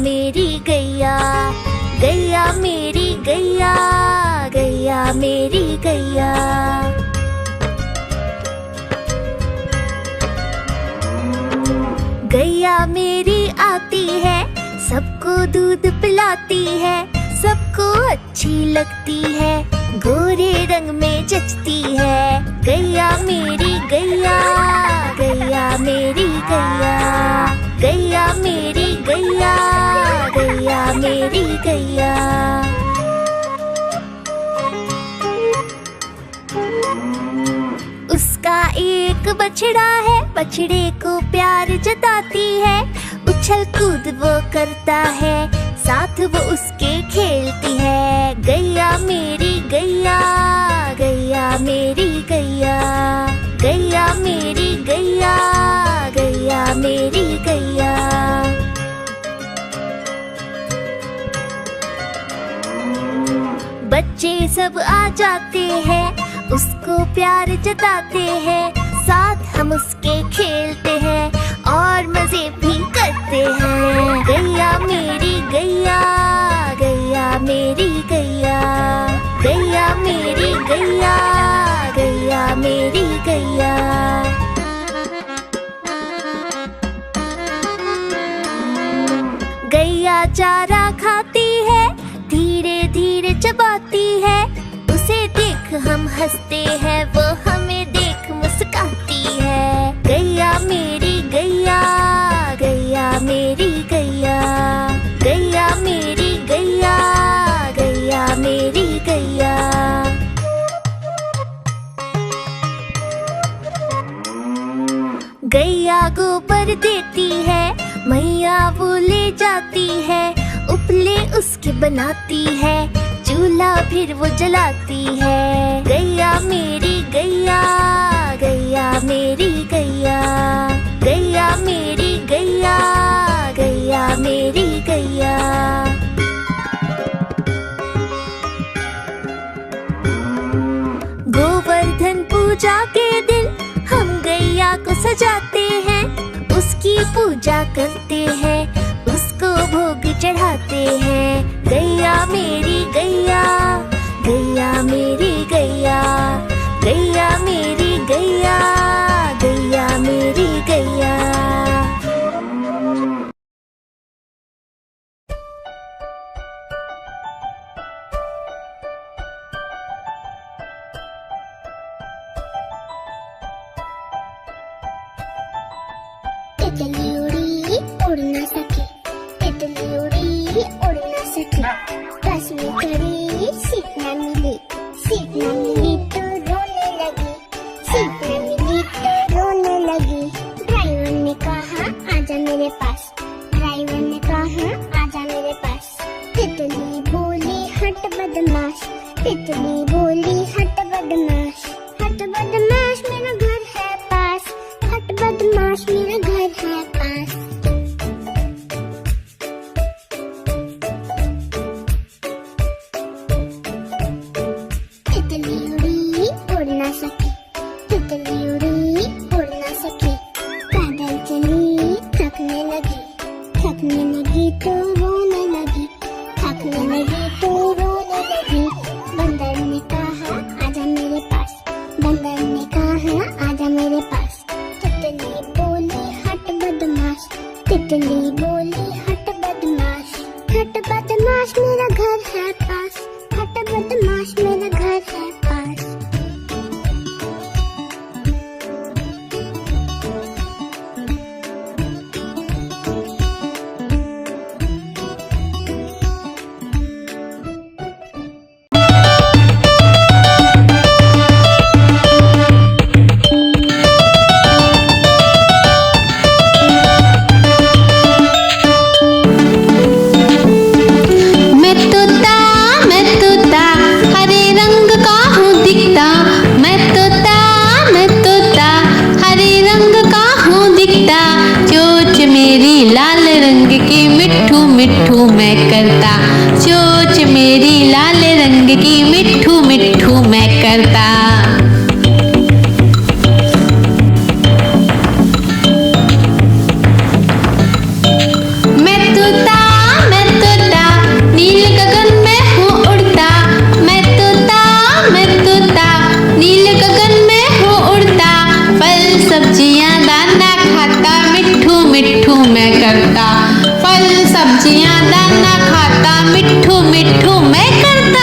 मेरी गैया, गैया मेरी गैया, गैया मेरी गैया। गैया मेरी आती है, सबको दूध पिलाती है, सबको अच्छी लगती है, गोरे रंग में जचती है। गैया मेरी गैया, गैया मेरी गैया, गैया मेरी गैया, गैया मेरी गैया। उसका एक बछड़ा है, बछड़े को प्यार जताती है, उछल कूद वो करता है, साथ वो उसके खेलती है। गैया मेरी गैया, गैया मेरी गैया, गैया मेरी गैया, गैया मेरी गैया। बच्चे सब आ जाते हैं, उसको प्यार जताते हैं, साथ हम उसके खेलते हैं और मजे भी करते हैं। गैया मेरी गैया, गैया मेरी गैया, गैया मेरी गैया, गैया मेरी गैया। गैया चारा खाती है, धीरे धीरे चबाती है, उसे देख हम हंसते हैं, वो हमें देख मुस्काती है। गैया मेरी गैया, गैया मेरी गैया, गैया मेरी गैया, गैया मेरी गैया। गैया गोबर देती है, मैया वो ले जाती है, उपले उसके बनाती है, चूल्हा फिर वो जलाती है। गैया मेरी गैया, गैया मेरी गैया, गैया मेरी गैया, गैया मेरी गैया। गोवर्धन पूजा के दिन हम गैया को सजाते हैं, उसकी पूजा करते हैं, उसको भोग चढ़ाते हैं। गैया मेरी गैया, गैया मेरी गैया, गैया मेरी गैया, गैया मेरी गैया। तितली उड़ी उड़ ना सके, तितली उड़ी उड़ ना सके, बस में खड़ी सीट न मिली, सीट न मिली तो रोने लगी, सीट न मिली तो रोने लगी। ड्राइवर ने कहा आजा मेरे पास, ड्राइवर ने कहा आजा मेरे पास। तितली बोली हट बदमाश, तितली बोली हट बदमाश, हट बदमाश मेरा घर है पास, हट बदमाश मेरा घर है पास। तितली उड़ी उड़ ना सकी, तितली उड़ी उड़ ना सकी, पैदल चली थकने लगी, थकने लगी तो रोने लगी, थकने लगी तो रोने लगी। बंदर ने कहा आजा मेरे पास, बंदर ने कहा आजा मेरे पास। तितली बोली हट बदमाश, तितली बोली हट बदमाश, हट बदमाश मेरा घर है पास, हट बदमाश मेरा घर है पास। मिट्ठू मैं करता, चोंच मेरी लाल रंग की मिट्ठू मिट्ठू मैं करता। मैं तोता दाना खाता, मिट्ठू मिट्ठू मैं करता।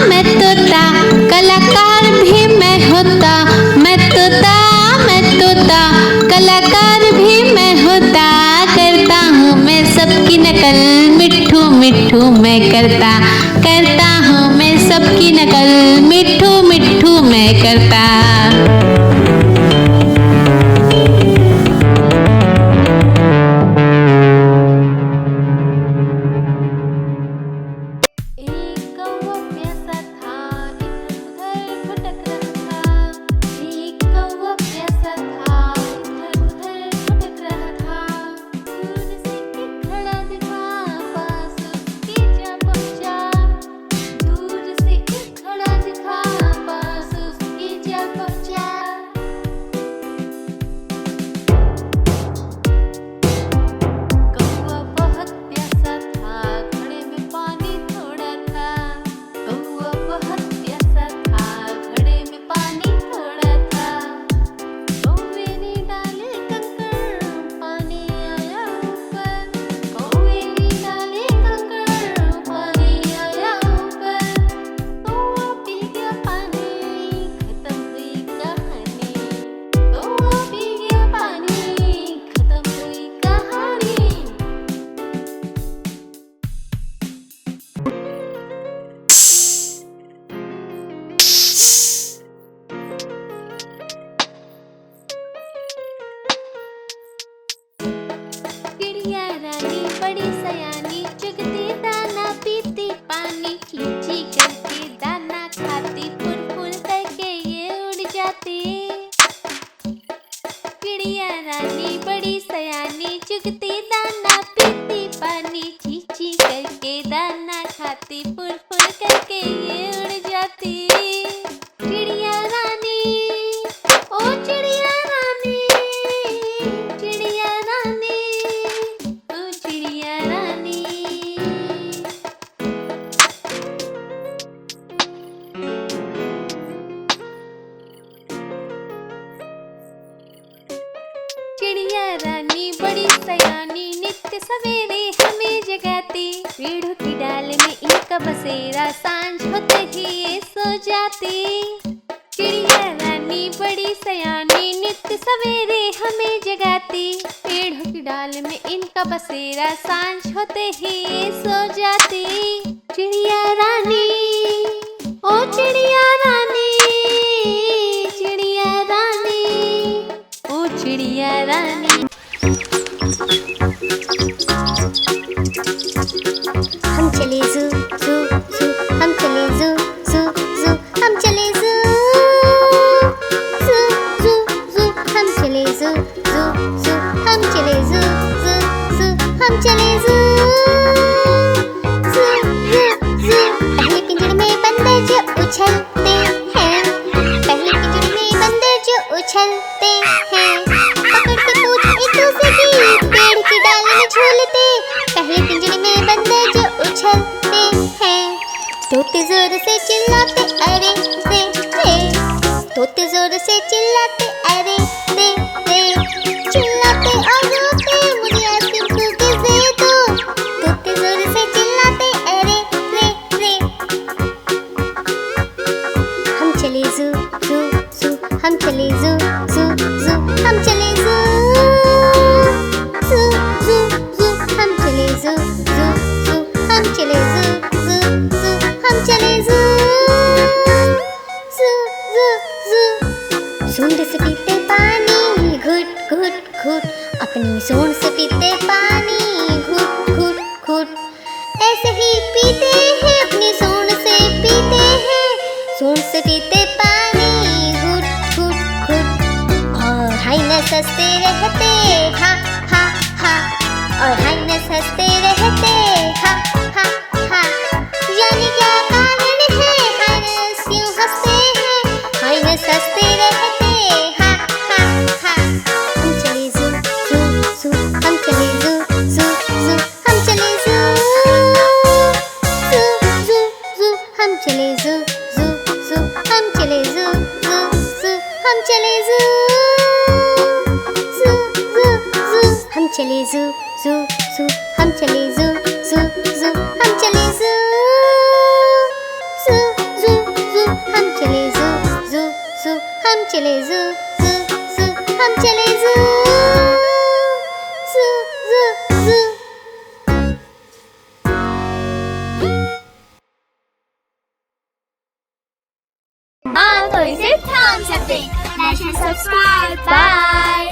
मैं तोता कलाकार भी मैं होता। मैं तोता कलाकार भी मैं होता। करता हूँ मैं सबकी नकल, मिट्ठू मिट्ठू मैं करता। करता हूँ मैं सबकी नकल, मिट्ठू मिट्ठू मैं करता। चिड़िया रानी बड़ी सयानी, नित्य सवेरे हमें जगाती। पेड़ों की डाल में इनका बसेरा, सांझ होते ही ये सो जाती। चिड़िया रानी बड़ी सयानी, नित्य सवेरे हमें जगाती। पेड़ों की डाल में इनका बसेरा, सांझ होते ही ये सो जाती। चिड़िया रानी ओ चिड़िया रानी, चिड़िया रानी ओ चिड़िया रानी। हम चले जू जू जू, हम चले जू जू जू, हम चले जू जू जू जू, हम चले जू जू जू, हम चले जू जू जू, हम चले जू जू जू जू। पहले पिंजरे में बंदर जो उछलते हैं, पहले पिंजरे में बंदर जो उछलते हैं। पकड़ के पूछ एक दूसरे की, पेड़ की डाल में झूलते। पहले पिंजरे में बंदर जो उछलते हैं। तोते जोर से चिल्लाते अरे रे रे, तोते जोर से चिल्लाते अरे रे रे, चिल्लाते और रोते मुझे आइसक्रीम कुकीज़ दे दो। तोते जोर से चिल्लाते अरे रे रे। हम चले जू जू जू, हम चले जू जू जू, हम चले जू जू जू जू, हम चले जू जू जू, हम चले जू जू जू, हम चले जू जू जू जू। सूंड से पीते पानी घुट घुट घुट, अपनी सूंड से पीते पानी घुट घुट घुट। ऐसे ही पीते हैं, अपनी सूंड से पीते हैं। सूंड से पीते पानी घुट घुट घुट। और हाइनस हंसते रहते हा हा हा, और हाइनस हंसते रहते हा हा हा। जाने क्या कारण है हाइनस क्यों हंसते हैं, हाइनस हंसते रहते हा हा हा। हम चले जू जू जू, हम चले जू जू जू, हम चले जू जू चले ज़ू ज़ू ज़ू, हम चले ज़ू ज़ू ज़ू, हम चले ज़ू ज़ू ज़ू ज़ू, हम चले ज़ू ज़ू ज़ू, हम चले ज़ू ज़ू ज़ू, हम चले ज़ू ज़ू ज़ू ज़ू, हम चले ज़ू ज़ू ज़ू, हम चले ज़ू ज़ू ज़ू, हम चले ज़ू ज़ू ज़ू ज़ू। हाँ तो इसे थाम सकते। Like and subscribe. बाय।